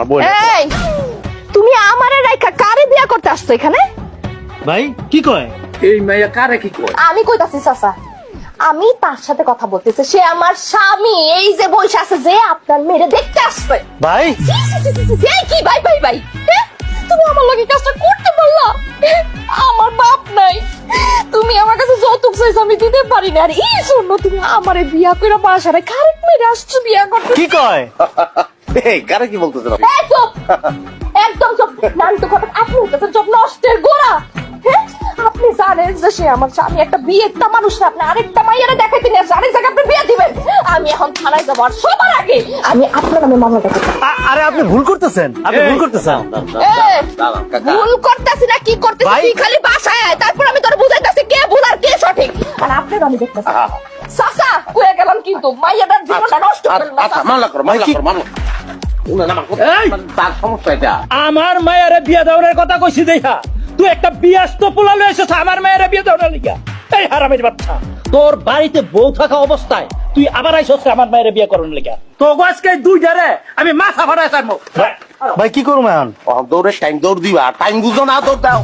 এই তুমি আমারে রাইখা কারে বিয়া করতে আসছো এখানে? ভাই কি কয়? এই মাইয়া কারে কি কয়? আমি কইতাছি চাচা, আমি তার সাথে কথা বলতেছি, সে আমার স্বামী, এই যে বসে আছে, যে আপনার মেরে দেখতে আসছে। ভাই এই কি ভাই ভাই ভাই, হ্যাঁ? তুমি আমার লগে কাজটা করতে পারলা? আমার বাপ নাই, তুমি আমার কাছে যৌতুক চাইছো, আমি দিতে পারি না, আর এই জন্য তুমি আমারে বিয়া কইরা বাসারে খারেক মেরে আসছো বিয়া করতে। কি কয়? এই কারে কি বলতেছেন আপনি? এই চুপ, একদম চুপ। নাম তো কথা, আপনি হইতেছেন চুপ নষ্টের গোড়া। হ্যাঁ, আপনি জানেন যে সে আমার স্বামী, একটা বিয়েটা মানুষ না, আপনি আরেকটা মাইয়ারে দেখাইতে নিয়ে জানেন যে আপনি বিয়ে দিবেন। আমি এখন থানায় যাবো, আর সবার আগে আমি আপনার নামে মামলাটা করবো। আরে আপনি ভুল করতেছেন, আপনি ভুল করতেছেন। ভুল করতেছি না কি করতেছি, ভাই। তুই খালি বাসায় আয়, তারপর আমি তোর বুঝাইতেছি কে ভুল আর কে সঠিক। আর আপনার আমি দেখতেছি চাচা কয়ে গেলাম, কিন্তু মাইয়াটার জীবনটা নষ্ট করবেন না। আচ্ছা মামলা করো, মামলা করো, মামলা। উনার নাম তার সমস্যা এটা। আমার মায়ের বিয়ে দেওয়ার কথা কইছি দেখা তুই একটা বিয়াস্ত পোলা লয়ে এসেছ আমার মায়ের বিয়ে দেওয়ার লিগা। এই হারামের বাচ্চা, তোর বাড়িতে বউ থাকা অবস্থায় তুই আবার আইছস আমার মায়ের বিয়ে করার লিগা। তো আজকে দুইটারে আমি মাথা ফাটাই ছাড়বো। ভাই কি করবো এখন? দৌড়ের টাইম দৌড় দিবা, টাইম বুঝো না দৌড় দাও।